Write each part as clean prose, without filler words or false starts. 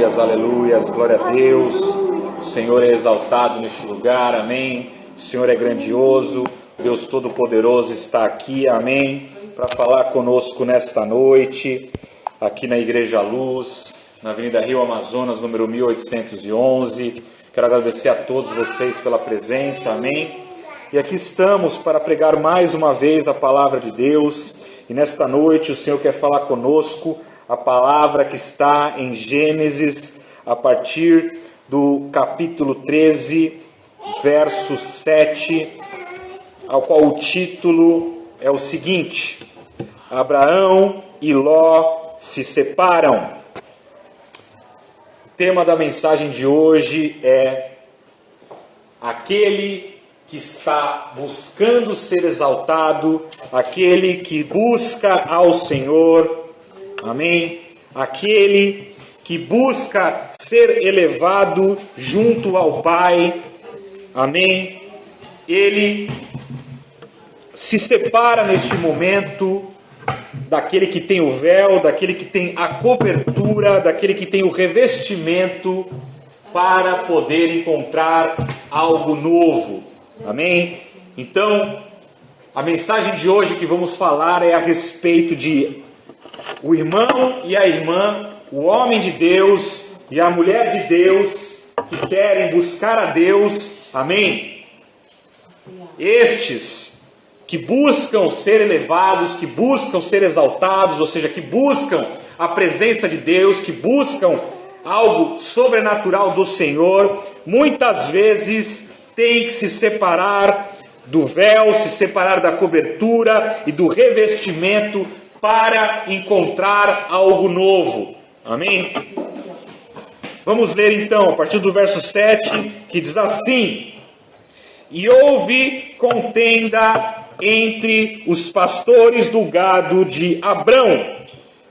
Aleluias, aleluias, glória a Deus. O Senhor é exaltado neste lugar, amém. O Senhor é grandioso, Deus Todo-Poderoso está aqui, amém, para falar conosco nesta noite, aqui na Igreja Luz, na Avenida Rio Amazonas, número 1811. Quero agradecer a todos vocês pela presença, amém. E aqui estamos para pregar mais uma vez a palavra de Deus. E nesta noite o Senhor quer falar conosco a palavra que está em Gênesis, a partir do capítulo 13, verso 7, ao qual o título é o seguinte: Abraão e Ló se separam. O tema da mensagem de hoje é aquele que está buscando ser exaltado, aquele que busca ao Senhor, amém? Aquele que busca ser elevado junto ao Pai, amém? Ele se separa neste momento daquele que tem o véu, daquele que tem a cobertura, daquele que tem o revestimento, para poder encontrar algo novo, amém? Então, a mensagem de hoje que vamos falar é a respeito de o irmão e a irmã, o homem de Deus e a mulher de Deus, que querem buscar a Deus, amém? Estes que buscam ser elevados, que buscam ser exaltados, ou seja, que buscam a presença de Deus, que buscam algo sobrenatural do Senhor, muitas vezes tem que se separar do véu, se separar da cobertura e do revestimento para encontrar algo novo, amém? Vamos ler então, a partir do verso 7, que diz assim: E houve contenda entre os pastores do gado de Abrão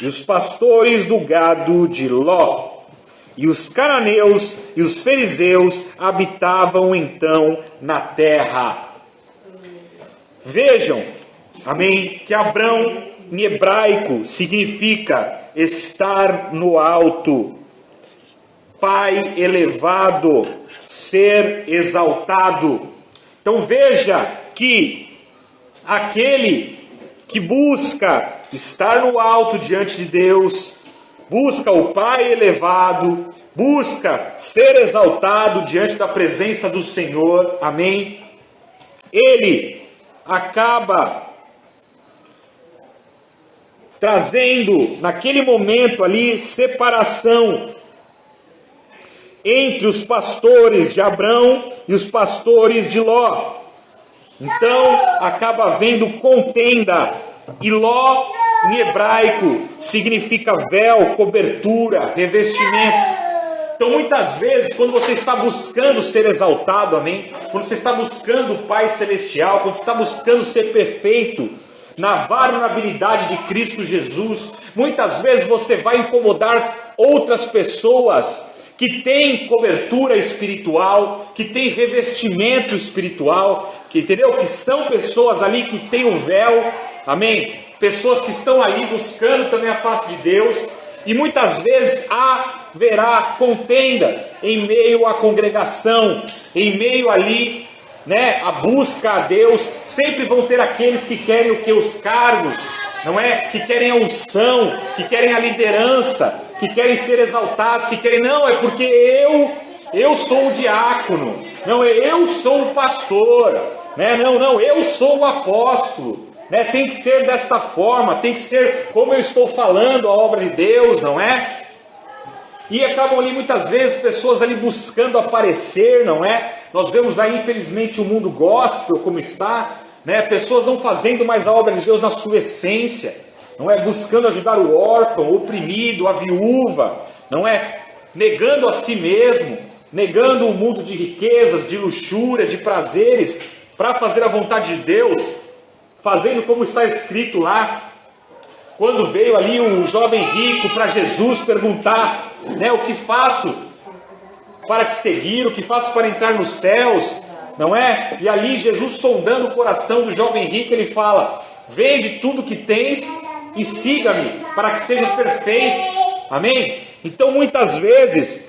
e os pastores do gado de Ló. E os cananeus e os fariseus habitavam então na terra. Vejam, amém, que Abrão em hebraico significa estar no alto, pai elevado, ser exaltado. Então veja que aquele que busca estar no alto diante de Deus, busca o Pai elevado, busca ser exaltado diante da presença do Senhor, amém? Ele acaba trazendo naquele momento ali separação entre os pastores de Abrão e os pastores de Ló. Então acaba havendo contenda. E Ló em hebraico significa véu, cobertura, revestimento. Então muitas vezes quando você está buscando ser exaltado, amém? Quando você está buscando o Pai Celestial, quando você está buscando ser perfeito na vulnerabilidade de Cristo Jesus, muitas vezes você vai incomodar outras pessoas que têm cobertura espiritual, que têm revestimento espiritual, que, entendeu? Que são pessoas ali que têm o véu, amém? Pessoas que estão ali buscando também a face de Deus, e muitas vezes haverá contendas em meio à congregação, em meio ali, né, a busca a Deus. Sempre vão ter aqueles que querem o que? Os cargos, não é? Que querem a unção, que querem a liderança, que querem ser exaltados, que querem, não, é porque eu sou o diácono, não, eu sou o pastor, né? Não, eu sou o apóstolo, né? Tem que ser desta forma, tem que ser como eu estou falando a obra de Deus, não é? E acabam ali muitas vezes pessoas ali buscando aparecer, não é? Nós vemos aí infelizmente o mundo gospel como está, né? Pessoas não fazendo mais a obra de Deus na sua essência, não é? Buscando ajudar o órfão, o oprimido, a viúva, não é? Negando a si mesmo, negando o mundo de riquezas, de luxúria, de prazeres, para fazer a vontade de Deus, fazendo como está escrito lá, quando veio ali um jovem rico para Jesus perguntar, né, o que faço para te seguir, o que faço para entrar nos céus, não é? E ali Jesus, sondando o coração do jovem rico, ele fala: vende tudo que tens e siga-me, para que sejas perfeito. Amém? Então muitas vezes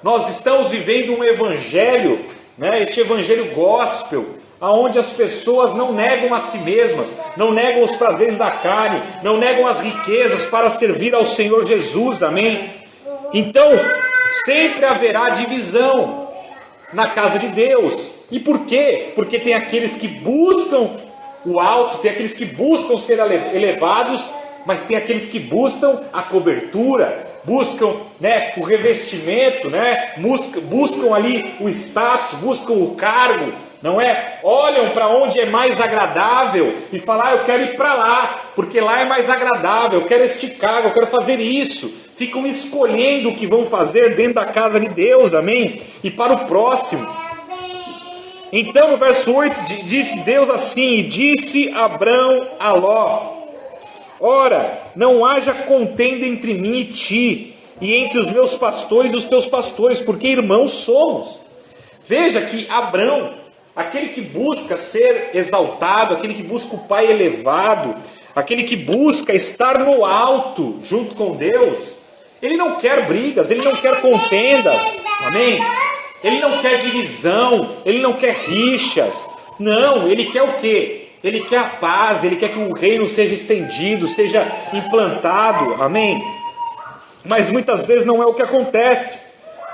nós estamos vivendo um evangelho, né, este evangelho gospel, onde as pessoas não negam a si mesmas, não negam os prazeres da carne, não negam as riquezas para servir ao Senhor Jesus, amém? Então, sempre haverá divisão na casa de Deus. E por quê? Porque tem aqueles que buscam o alto, tem aqueles que buscam ser elevados, mas tem aqueles que buscam a cobertura, buscam, né, o revestimento, né, buscam ali o status, buscam o cargo, não é? Olham para onde é mais agradável e falam, eu quero ir para lá, porque lá é mais agradável, eu quero este cargo, eu quero fazer isso. Ficam escolhendo o que vão fazer dentro da casa de Deus, amém? E para o próximo. Então no verso 8 disse Deus assim, e disse Abrão a Ló, ora, não haja contenda entre mim e ti, e entre os meus pastores e os teus pastores, porque irmãos somos. Veja que Abrão, aquele que busca ser exaltado, aquele que busca o Pai elevado, aquele que busca estar no alto junto com Deus, ele não quer brigas, ele não quer contendas, amém? Ele não quer divisão, ele não quer rixas, não, ele quer o quê? Ele quer a paz, ele quer que o reino seja estendido, seja implantado, amém? Mas muitas vezes não é o que acontece,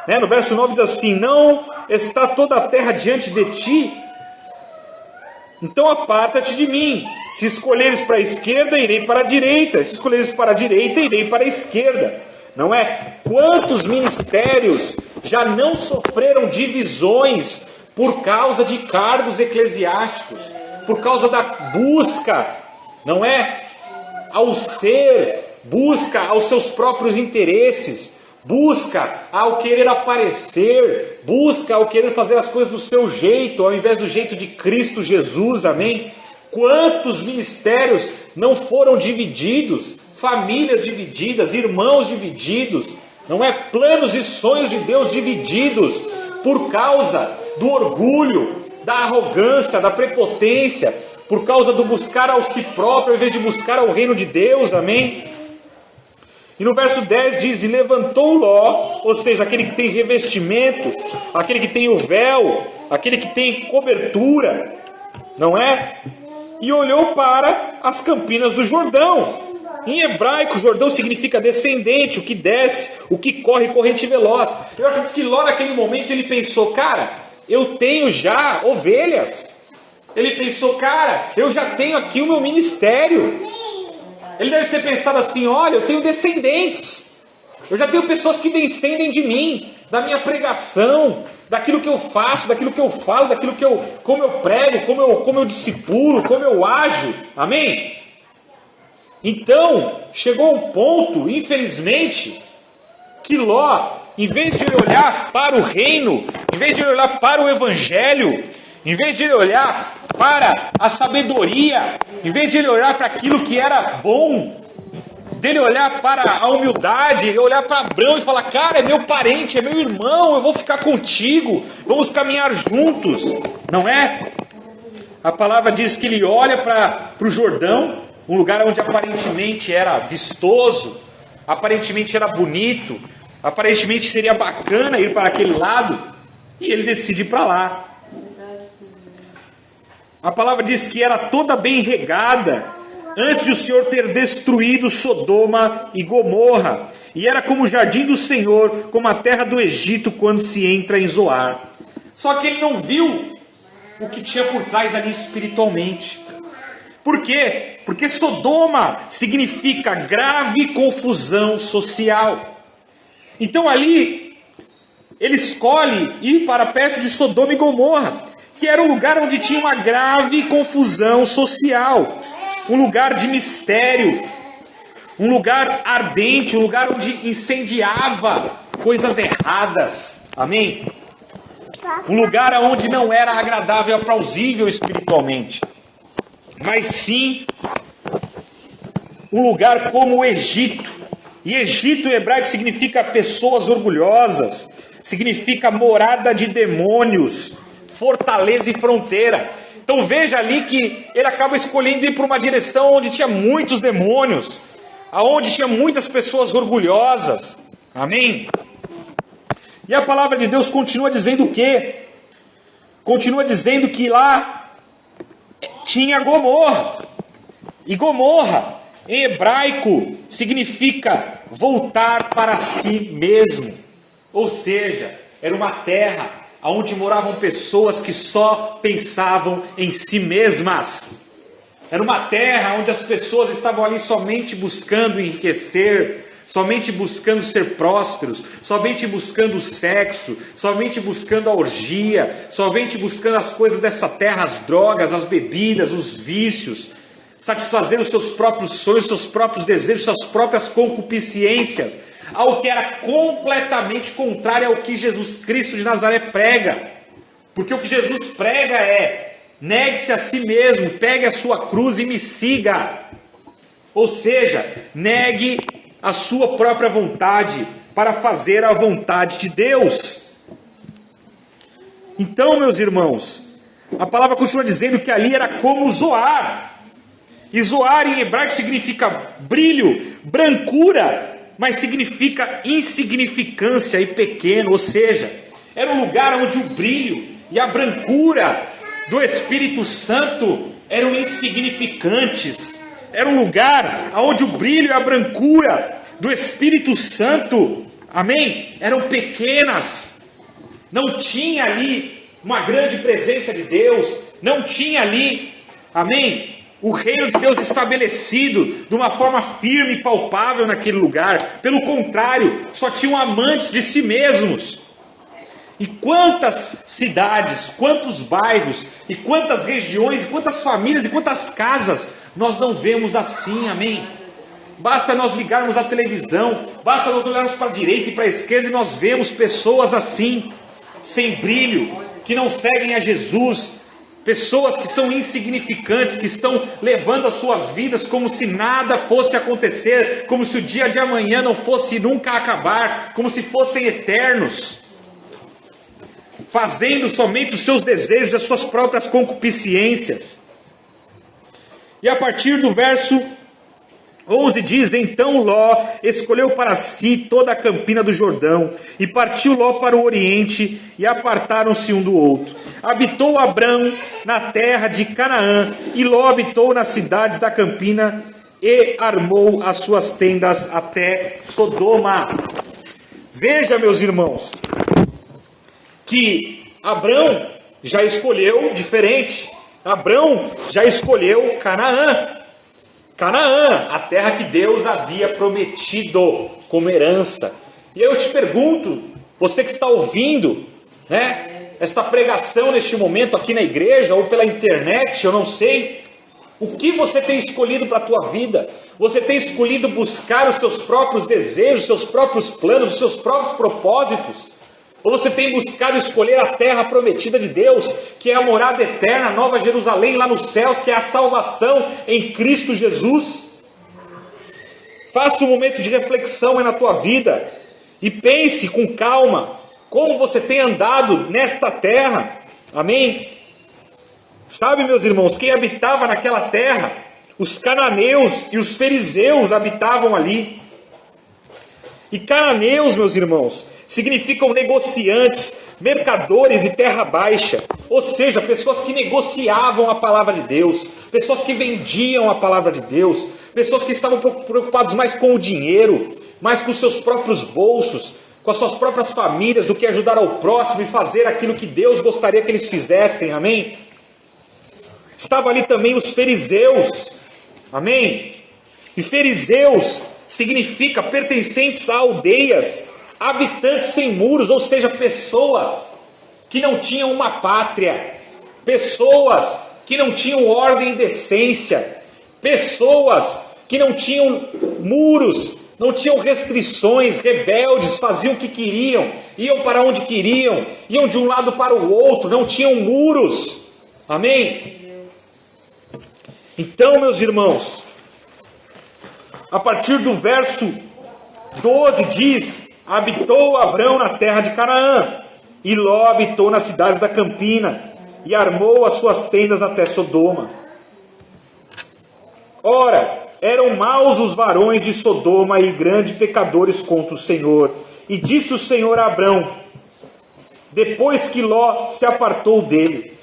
né? No verso 9 diz assim, não está toda a terra diante de ti, então aparta-te de mim, se escolheres para a esquerda, irei para a direita, se escolheres para a direita, irei para a esquerda, não é? Quantos ministérios já não sofreram divisões por causa de cargos eclesiásticos, por causa da busca, não é? Ao ser, busca aos seus próprios interesses, busca ao querer aparecer, busca ao querer fazer as coisas do seu jeito, ao invés do jeito de Cristo Jesus, amém? Quantos ministérios não foram divididos, famílias divididas, irmãos divididos, não é? Planos e sonhos de Deus divididos, por causa do orgulho, da arrogância, da prepotência, por causa do buscar ao si próprio, ao invés de buscar ao reino de Deus, amém? E no verso 10 diz, e levantou Ló, ou seja, aquele que tem revestimento, aquele que tem o véu, aquele que tem cobertura, não é? E olhou para as campinas do Jordão. Em hebraico, Jordão significa descendente, o que desce, o que corre, corrente veloz. Eu acredito que Ló naquele momento ele pensou, cara, eu tenho já ovelhas. Ele pensou, cara, eu já tenho aqui o meu ministério. Ele deve ter pensado assim, olha, eu tenho descendentes. Eu já tenho pessoas que descendem de mim, da minha pregação, daquilo que eu faço, daquilo que eu falo, daquilo que como eu prego, como eu discipulo, como eu ajo. Amém? Então, chegou um ponto, infelizmente, que Ló, em vez de ele olhar para o reino, em vez de ele olhar para o evangelho, em vez de ele olhar para a sabedoria, em vez de ele olhar para aquilo que era bom, dele olhar para a humildade, olhar para Abrão e falar, cara, é meu parente, é meu irmão, eu vou ficar contigo, vamos caminhar juntos, não é? A palavra diz que ele olha para o Jordão, um lugar onde aparentemente era vistoso, aparentemente era bonito, aparentemente seria bacana ir para aquele lado, e ele decide ir para lá. A palavra diz que era toda bem regada, antes de o Senhor ter destruído Sodoma e Gomorra, e era como o jardim do Senhor, como a terra do Egito quando se entra em Zoar. Só que ele não viu o que tinha por trás ali espiritualmente. Por quê? Porque Sodoma significa grave confusão social. Então ali, ele escolhe ir para perto de Sodoma e Gomorra, que era um lugar onde tinha uma grave confusão social, um lugar de mistério, um lugar ardente, um lugar onde incendiava coisas erradas, amém? Um lugar onde não era agradável e aplausível espiritualmente, mas sim um lugar como o Egito. E Egito em hebraico significa pessoas orgulhosas, significa morada de demônios, fortaleza e fronteira. Então veja ali que ele acaba escolhendo ir para uma direção onde tinha muitos demônios, aonde tinha muitas pessoas orgulhosas, Amém? E a palavra de Deus continua dizendo o quê? Continua dizendo que lá tinha Gomorra. E Gomorra, em hebraico, significa voltar para si mesmo. Ou seja, era uma terra onde moravam pessoas que só pensavam em si mesmas. Era uma terra onde as pessoas estavam ali somente buscando enriquecer, somente buscando ser prósperos, somente buscando o sexo, somente buscando a orgia, somente buscando as coisas dessa terra, as drogas, as bebidas, os vícios, satisfazer os seus próprios sonhos, seus próprios desejos, suas próprias concupiscências, algo que era completamente contrário ao que Jesus Cristo de Nazaré prega. Porque o que Jesus prega é: negue-se a si mesmo, pegue a sua cruz e me siga. Ou seja, negue a sua própria vontade para fazer a vontade de Deus. Então, meus irmãos, a palavra continua dizendo que ali era como Zoar. E Zoar em hebraico significa brilho, brancura, mas significa insignificância e pequeno. Ou seja, era um lugar onde o brilho e a brancura do Espírito Santo eram insignificantes. Era um lugar onde o brilho e a brancura do Espírito Santo, amém, eram pequenas. Não tinha ali uma grande presença de Deus, não tinha ali, amém, o reino de Deus estabelecido de uma forma firme e palpável naquele lugar. Pelo contrário, só tinham amantes de si mesmos. E quantas cidades, quantos bairros, e quantas regiões, e quantas famílias, e quantas casas nós não vemos assim, amém? Basta nós ligarmos a televisão, basta nós olharmos para a direita e para a esquerda e nós vemos pessoas assim, sem brilho, que não seguem a Jesus, pessoas que são insignificantes, que estão levando as suas vidas como se nada fosse acontecer, como se o dia de amanhã não fosse nunca acabar, como se fossem eternos, fazendo somente os seus desejos, as suas próprias concupiscências. E a partir do verso 11 diz: então Ló escolheu para si toda a campina do Jordão, e partiu Ló para o oriente, e apartaram-se um do outro. Habitou Abrão na terra de Canaã, e Ló habitou nas cidades da campina, e armou as suas tendas até Sodoma. Veja, meus irmãos, que Abrão já escolheu diferente. Abrão já escolheu Canaã. Canaã, a terra que Deus havia prometido como herança. E eu te pergunto, você que está ouvindo, né, esta pregação neste momento aqui na igreja ou pela internet, eu não sei, o que você tem escolhido para a tua vida? Você tem escolhido buscar os seus próprios desejos, seus próprios planos, os seus próprios propósitos? Ou você tem buscado escolher a terra prometida de Deus, que é a morada eterna, a Nova Jerusalém lá nos céus, que é a salvação em Cristo Jesus? Faça um momento de reflexão aí na tua vida e pense com calma como você tem andado nesta terra. Amém? Sabe, meus irmãos, quem habitava naquela terra? Os cananeus e os fariseus habitavam ali. E cananeus, meus irmãos, significam negociantes, mercadores e terra baixa. Ou seja, pessoas que negociavam a palavra de Deus, pessoas que vendiam a palavra de Deus, pessoas que estavam preocupadas mais com o dinheiro, mais com os seus próprios bolsos, com as suas próprias famílias, do que ajudar ao próximo e fazer aquilo que Deus gostaria que eles fizessem, amém? Estavam ali também os fariseus, amém? E fariseus significa pertencentes a aldeias, habitantes sem muros, ou seja, pessoas que não tinham uma pátria, pessoas que não tinham ordem e decência, pessoas que não tinham muros, não tinham restrições, rebeldes, faziam o que queriam, iam para onde queriam, iam de um lado para o outro, não tinham muros, amém? Então, meus irmãos, a partir do verso 12 diz: habitou Abrão na terra de Canaã, e Ló habitou nas cidades da campina, e armou as suas tendas até Sodoma. Ora, eram maus os varões de Sodoma e grandes pecadores contra o Senhor. E disse o Senhor a Abrão, depois que Ló se apartou dele.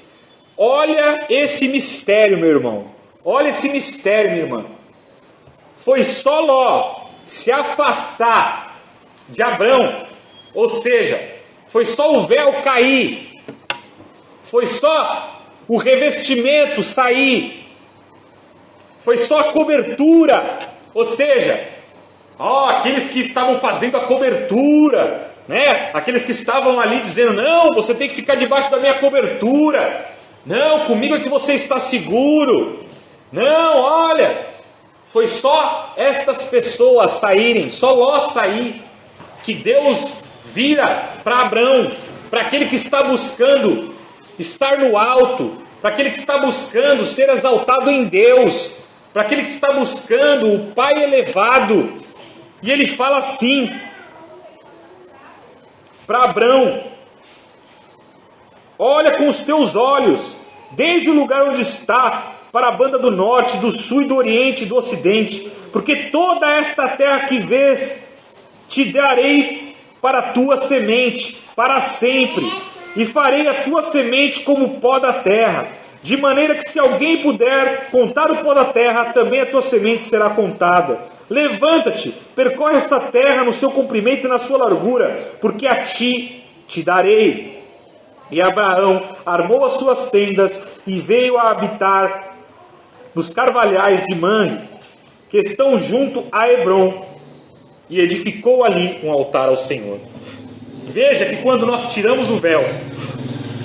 Olha esse mistério, meu irmão. Olha esse mistério, minha irmã. Foi só Ló se afastar de Abrão, ou seja, foi só o véu cair, foi só o revestimento sair, foi só a cobertura, ou seja, aqueles que estavam fazendo a cobertura, né? Aqueles que estavam ali dizendo, não, você tem que ficar debaixo da minha cobertura, não, comigo é que você está seguro, não, olha, foi só estas pessoas saírem, só Ló sair, que Deus vira para Abrão, para aquele que está buscando estar no alto, para aquele que está buscando ser exaltado em Deus, para aquele que está buscando o Pai elevado. E ele fala assim para Abrão, olha com os teus olhos, desde o lugar onde está, para a banda do norte, do sul e do oriente e do ocidente, porque toda esta terra que vês, te darei para a tua semente, para sempre, e farei a tua semente como o pó da terra, de maneira que se alguém puder contar o pó da terra, também a tua semente será contada. Levanta-te, percorre esta terra no seu comprimento e na sua largura, porque a ti te darei. E Abraão armou as suas tendas e veio a habitar nos carvalhais de Manre, que estão junto a Hebrom, e edificou ali um altar ao Senhor. Veja que quando nós tiramos o véu,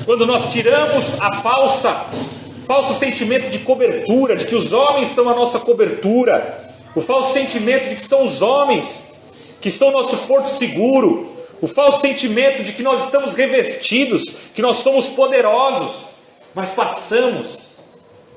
quando nós tiramos a falso sentimento de cobertura, de que os homens são a nossa cobertura, o falso sentimento de que são os homens que são o nosso porto seguro, o falso sentimento de que nós estamos revestidos, que nós somos poderosos, mas passamos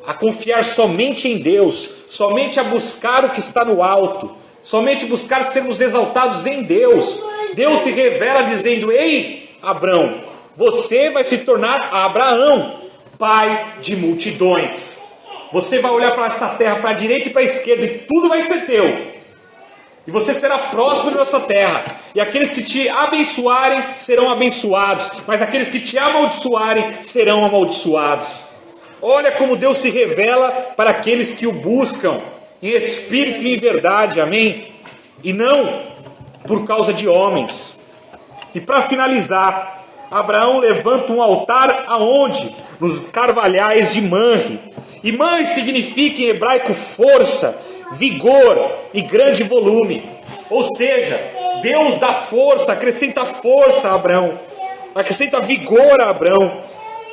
a confiar somente em Deus, somente a buscar o que está no alto, somente buscar sermos exaltados em Deus. Deus se revela dizendo, ei, Abrão, você vai se tornar Abraão, pai de multidões. Você vai olhar para essa terra, para a direita e para a esquerda, e tudo vai ser teu. E você será próspero nessa terra. E aqueles que te abençoarem serão abençoados, mas aqueles que te amaldiçoarem serão amaldiçoados. Olha como Deus se revela para aqueles que o buscam em espírito e em verdade, amém? E não por causa de homens. E para finalizar, Abraão levanta um altar aonde? Nos carvalhais de Manre. E Manre significa em hebraico força, vigor e grande volume. Ou seja, Deus dá força, acrescenta força a Abraão, acrescenta vigor a Abraão,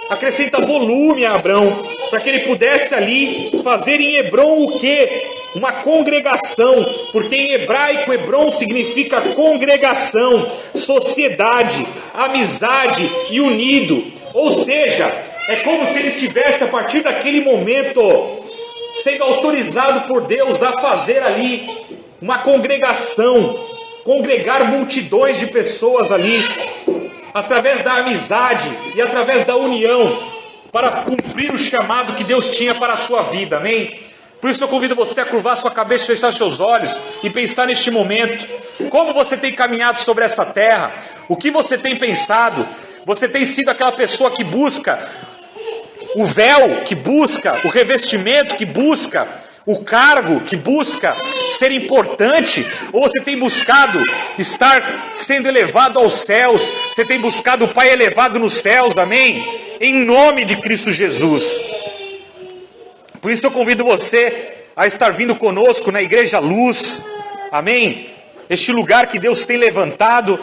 acrescenta volume a Abraão, para que ele pudesse ali fazer em Hebrom o quê? Uma congregação, porque em hebraico Hebrom significa congregação, sociedade, amizade e unido. Ou seja, é como se ele estivesse a partir daquele momento sendo autorizado por Deus a fazer ali uma congregação, congregar multidões de pessoas ali, através da amizade e através da união, para cumprir o chamado que Deus tinha para a sua vida, amém? Por isso eu convido você a curvar sua cabeça, fechar seus olhos e pensar neste momento, como você tem caminhado sobre essa terra, o que você tem pensado. Você tem sido aquela pessoa que busca o véu, que busca o revestimento, que busca o cargo, que busca ser importante, ou você tem buscado estar sendo elevado aos céus, você tem buscado o Pai elevado nos céus, amém? Em nome de Cristo Jesus. Por isso eu convido você a estar vindo conosco na Igreja Luz, amém? Este lugar que Deus tem levantado,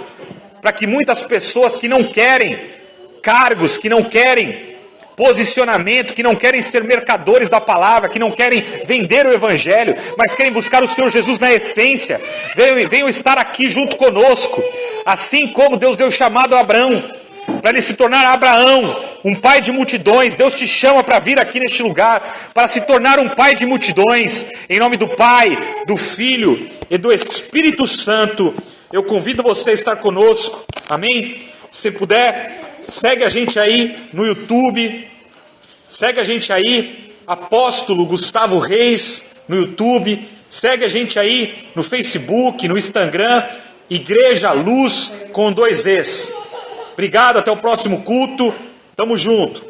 para que muitas pessoas que não querem cargos, que não querem posicionamento, que não querem ser mercadores da palavra, que não querem vender o evangelho, mas querem buscar o Senhor Jesus na essência, venham estar aqui junto conosco, assim como Deus deu chamado a Abraão, para ele se tornar Abraão, um pai de multidões. Deus te chama para vir aqui neste lugar, para se tornar um pai de multidões, em nome do Pai, do Filho e do Espírito Santo. Eu convido você a estar conosco, amém? Se puder, segue a gente aí no YouTube, segue a gente aí, Apóstolo Gustavo Reis, no YouTube, Segue a gente aí no Facebook, no Instagram, Igreja Luz com 2 Es. Obrigado, até o próximo culto. Tamo junto.